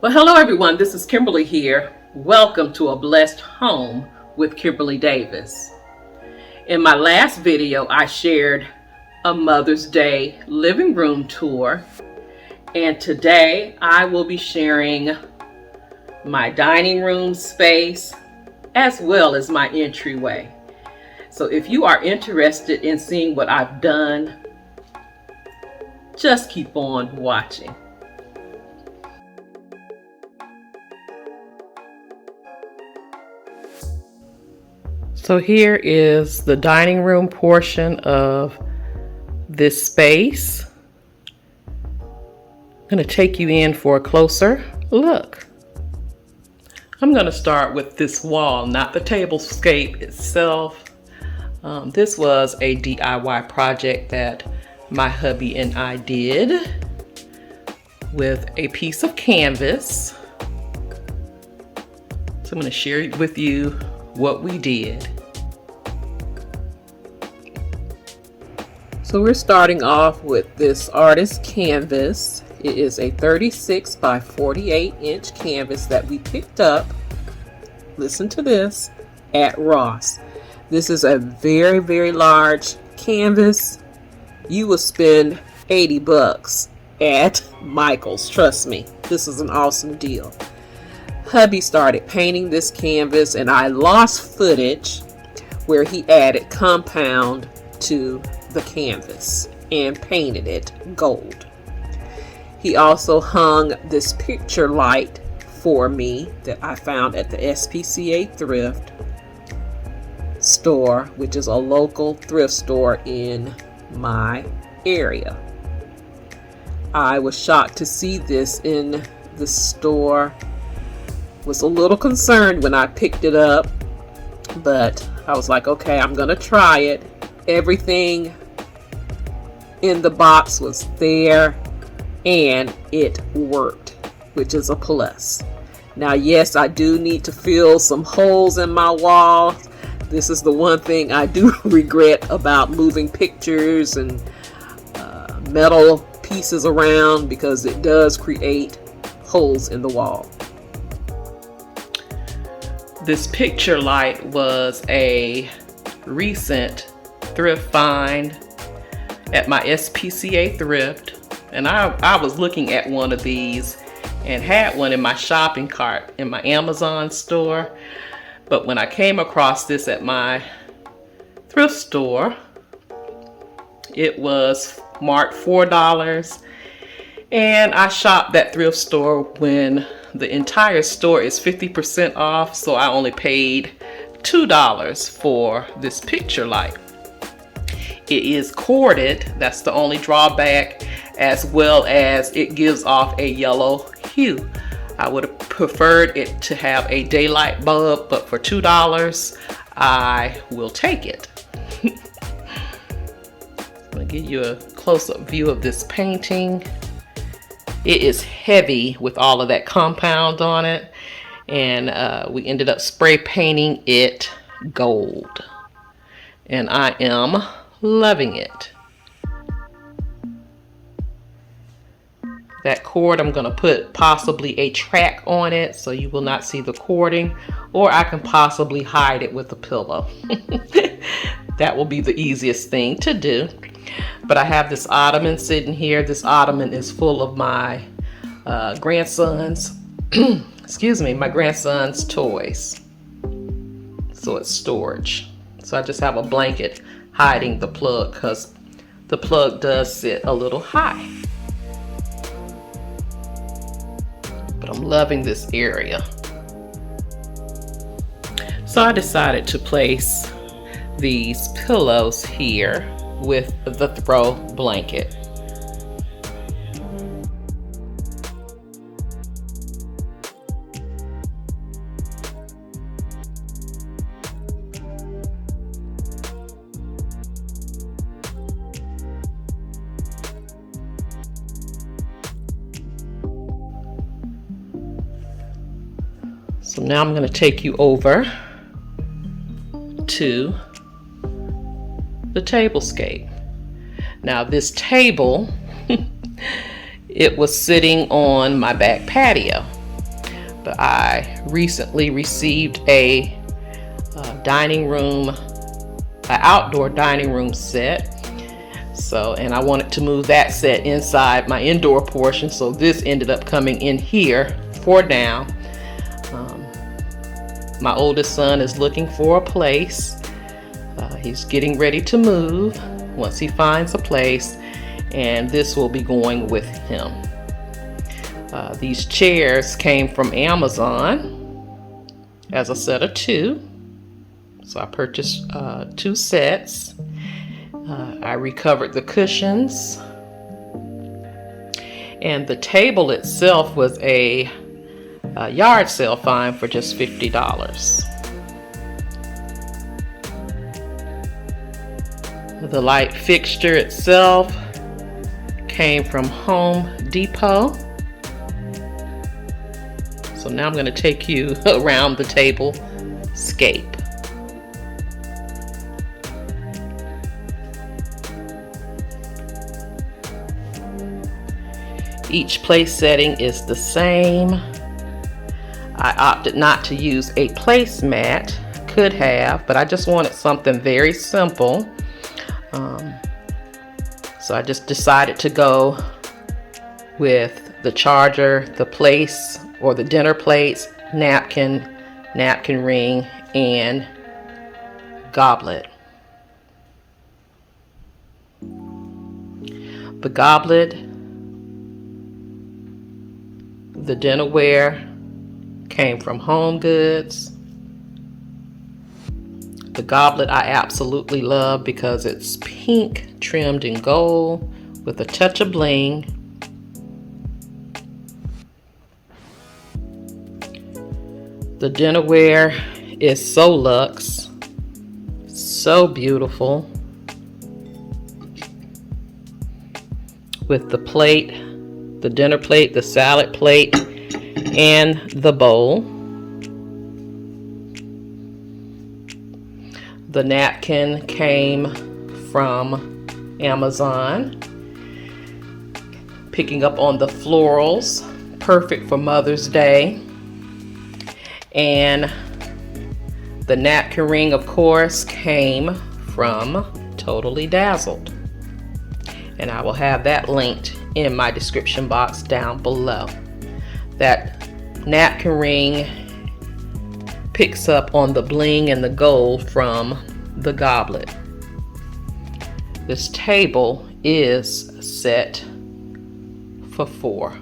Well, hello everyone, this is Kimberly here. Welcome to A Blessed Home with Kimberly Davis. In my last video, I shared a Mother's Day living room tour, and today I will be sharing my dining room space as well as my entryway. So if you are interested in seeing what I've done, just keep on watching. So here is the dining room portion of this space. I'm going to take you in for a closer look. I'm going to start with this wall, not the tablescape itself. This was a DIY project that my hubby and I did with a piece of canvas. So I'm going to share with you what we did. So we're starting off with this artist canvas. It is a 36 by 48 inch canvas that we picked up, listen to this, at Ross. This is a very, very large canvas. You will spend 80 bucks at Michael's, trust me. This is an awesome deal. Hubby started painting this canvas and I lost footage where he added compound to the canvas and painted it gold. He also hung this picture light for me that I found at the SPCA thrift store, which is a local thrift store in my area. I was shocked to see this in the store. Was a little concerned when I picked it up, but I was like, okay, I'm gonna try it. Everything in the box was there and it worked, which is a plus. Now, yes, I do need to fill some holes in my wall. This is the one thing I do regret about moving pictures and metal pieces around, because it does create holes in the wall. This picture light was a recent thrift find at my SPCA thrift, and I was looking at one of these and had one in my shopping cart in my Amazon store, but when I came across this at my thrift store, it was marked $4, and I shopped that thrift store when the entire store is 50% off, so I only paid $2 for this picture light. It is corded, that's the only drawback, as well as it gives off a yellow hue. I would have preferred it to have a daylight bulb, but for $2, I will take it. I'm gonna give you a close-up view of this painting. It is heavy with all of that compound on it, and we ended up spray painting it gold, and I am loving it. That cord, I'm going to put possibly a track on it so you will not see the cording, or I can possibly hide it with a pillow. That will be the easiest thing to do. But I have this ottoman sitting here. This ottoman is full of my grandson's excuse me, my grandson's toys, so it's storage. So I just have a blanket hiding the plug, because the plug does sit a little high. But I'm loving this area. So I decided to place these pillows here with the throw blanket. So now I'm going to take you over to the tablescape. Now this table, it was sitting on my back patio. But I recently received a outdoor dining room set. So, and I wanted to move that set inside my indoor portion, so this ended up coming in here for now. My oldest son is looking for a place. He's getting ready to move once he finds a place, and this will be going with him. These chairs came from Amazon as a set of 2. So I purchased 2 sets. I recovered the cushions, and the table itself was a yard sale find for just $50. The light fixture itself came from Home Depot. So now I'm going to take you around the Tablescape. Each place setting is the same. I opted not to use a placemat. Could have, but I just wanted something very simple. So I just decided to go with the charger, the place or the dinner plates, napkin ring, and goblet. The goblet, the dinnerware came from Home Goods. The goblet I absolutely love because it's pink trimmed in gold with a touch of bling. The dinnerware is so luxe, so beautiful, with the plate, the dinner plate, the salad plate, and the bowl. The napkin came from Amazon, picking up on the florals, perfect for Mother's Day. And the napkin ring, of course, came from Totally Dazzled. And I will have that linked in my description box down below. That napkin ring picks up on the bling and the gold from the goblet. This table is set for 4.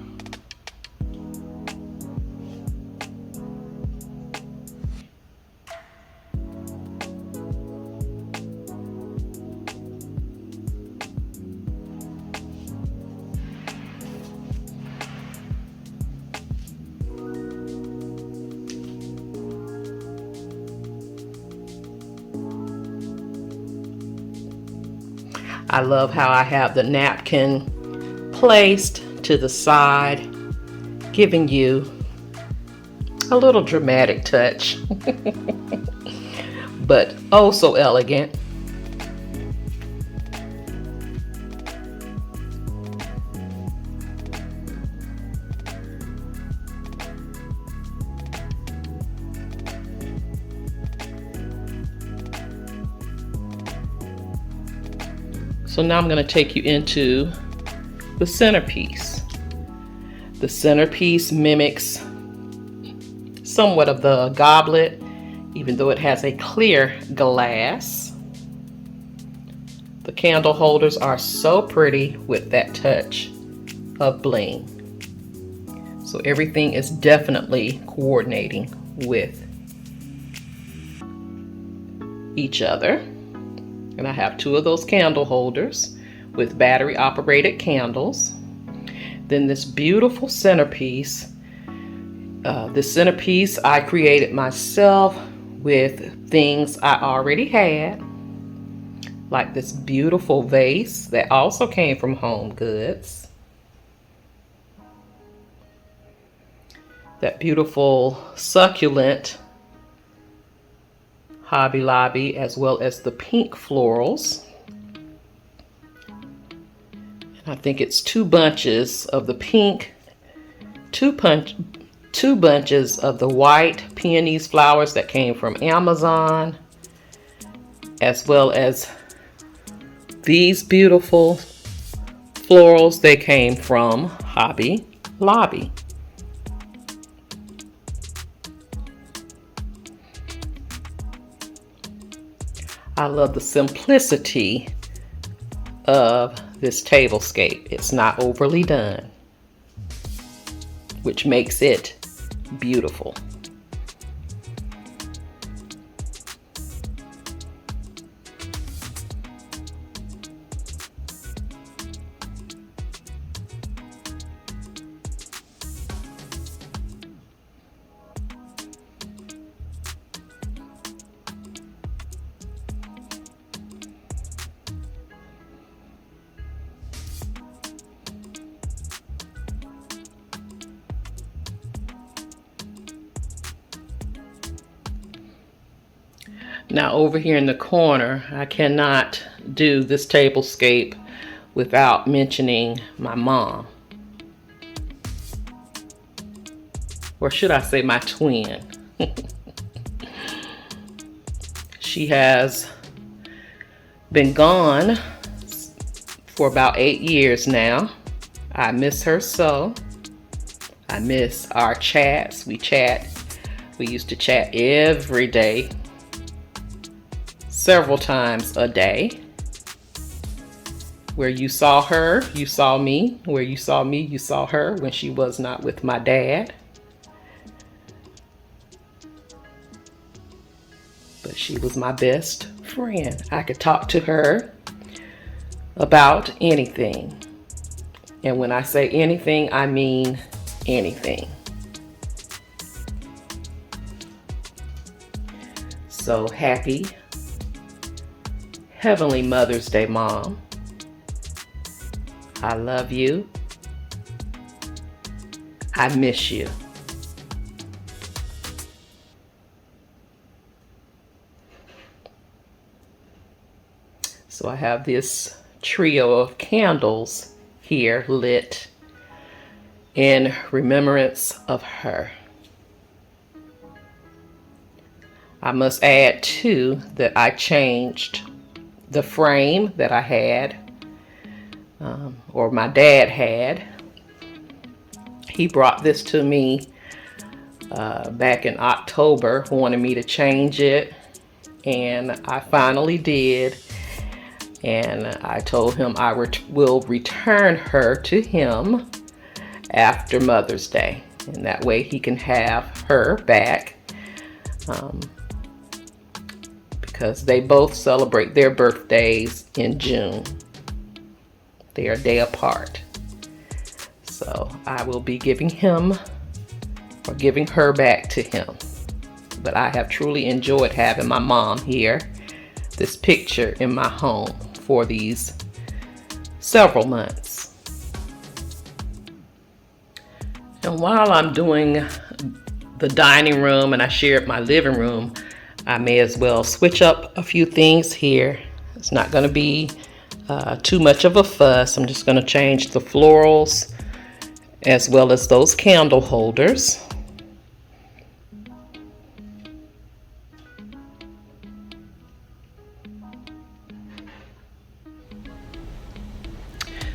I love how I have the napkin placed to the side, giving you a little dramatic touch, but oh so elegant. So now I'm going to take you into the centerpiece. The centerpiece mimics somewhat of the goblet, even though it has a clear glass. The candle holders are so pretty with that touch of bling. So everything is definitely coordinating with each other. And I have 2 of those candle holders with battery operated candles. Then this beautiful centerpiece. This centerpiece I created myself with things I already had, like this beautiful vase that also came from Home Goods. That beautiful succulent Hobby Lobby, as well as the pink florals. And I think it's 2 bunches of the pink, 2 2 bunches of the white peonies flowers that came from Amazon, as well as these beautiful florals. They came from Hobby Lobby. I love the simplicity of this tablescape. It's not overly done, which makes it beautiful. Now over here in the corner, I cannot do this tablescape without mentioning my mom. Or should I say my twin. She has been gone for about 8 years now. I miss her so. I miss our chats. We used to chat every day, several times a day. Where you saw her, you saw me. Where you saw me, you saw her when she was not with my dad. But she was my best friend. I could talk to her about anything. And when I say anything, I mean anything. So happy Heavenly Mother's Day, Mom. I love you. I miss you. So I have this trio of candles here lit in remembrance of her. I must add too that I changed the frame that I had, or my dad had. He brought this to me back in October, wanted me to change it, and I finally did. And I told him I will return her to him after Mother's Day, and that way he can have her back, because they both celebrate their birthdays in June. They are a day apart. So I will be giving him, or giving her back to him. But I have truly enjoyed having my mom here, this picture in my home, for these several months. And while I'm doing the dining room and I shared my living room, I may as well switch up a few things here. It's not going to be too much of a fuss. I'm just going to change the florals as well as those candle holders.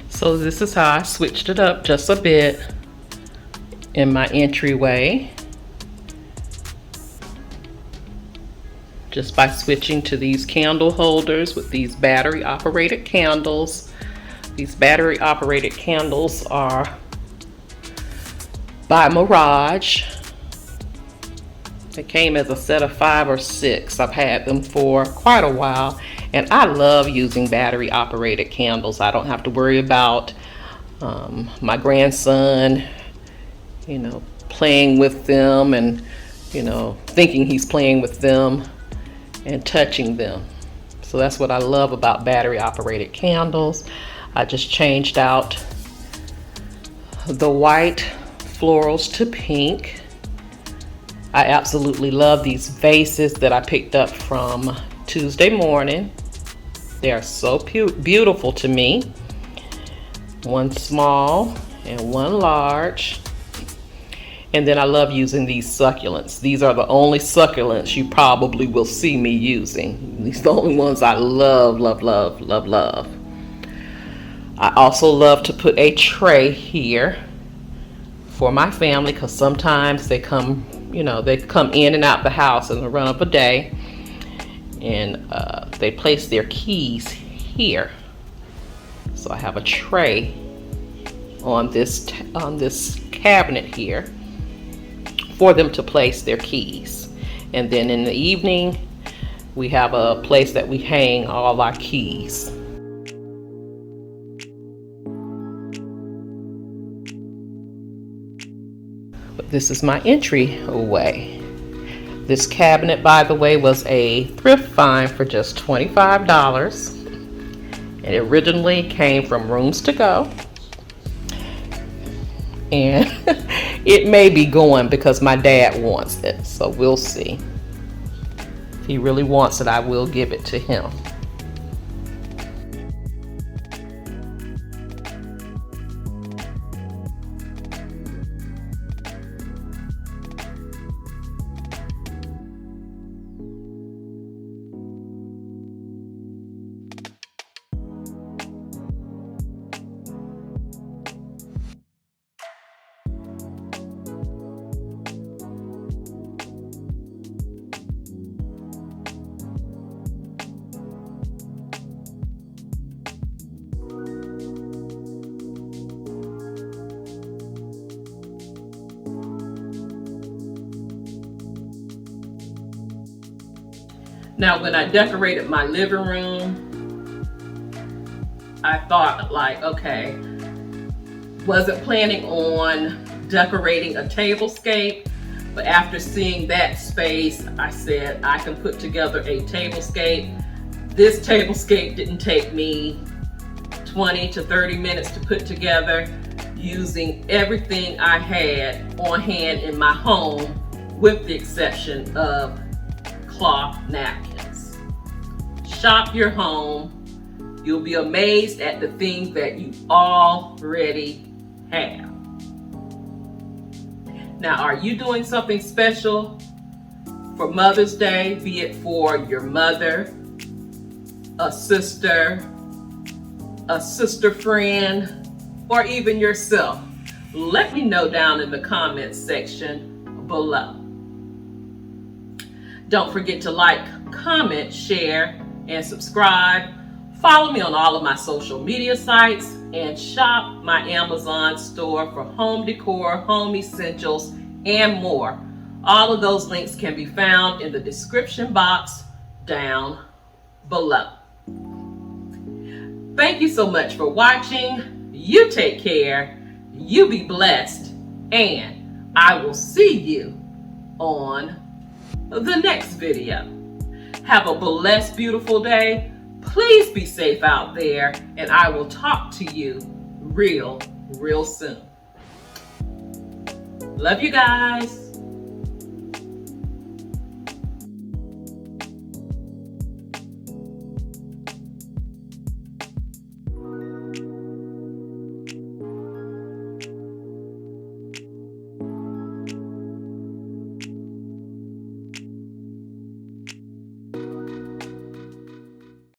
So this is how I switched it up just a bit in my entryway. Just by switching to these candle holders with these battery operated candles. These battery operated candles are by Mirage. They came as a set of 5 or 6. I've had them for quite a while, and I love using battery operated candles. I don't have to worry about my grandson, playing with them and, thinking he's playing with them and touching them. So that's what I love about battery operated candles. I just changed out the white florals to pink. I absolutely love these vases that I picked up from Tuesday Morning. They are so beautiful to me. One small and one large. And then I love using these succulents. These are the only succulents you probably will see me using. These are the only ones I love, love, love, love, love. I also love to put a tray here for my family, because sometimes they come, they come in and out the house in the run of a day, and they place their keys here. So I have a tray on this cabinet here for them to place their keys. And then in the evening, we have a place that we hang all our keys. But this is my entryway. This cabinet, by the way, was a thrift find for just $25. And it originally came from Rooms to Go. And it may be going because my dad wants it, so we'll see. If he really wants it, I will give it to him. Now, when I decorated my living room, I thought like, okay, wasn't planning on decorating a tablescape, but after seeing that space, I said I can put together a tablescape. This tablescape didn't take me 20 to 30 minutes to put together, using everything I had on hand in my home, with the exception of cloth napkins. Shop your home. You'll be amazed at the things that you already have. Now, are you doing something special for Mother's Day, be it for your mother, a sister friend, or even yourself? Let me know down in the comments section below. Don't forget to like, comment, share, and subscribe. Follow me on all of my social media sites and shop my Amazon store for home decor, home essentials, and more. All of those links can be found in the description box down below. Thank you so much for watching. You take care, you be blessed, and I will see you on the next video. Have a blessed, beautiful day. Please be safe out there, and I will talk to you real soon. Love you guys.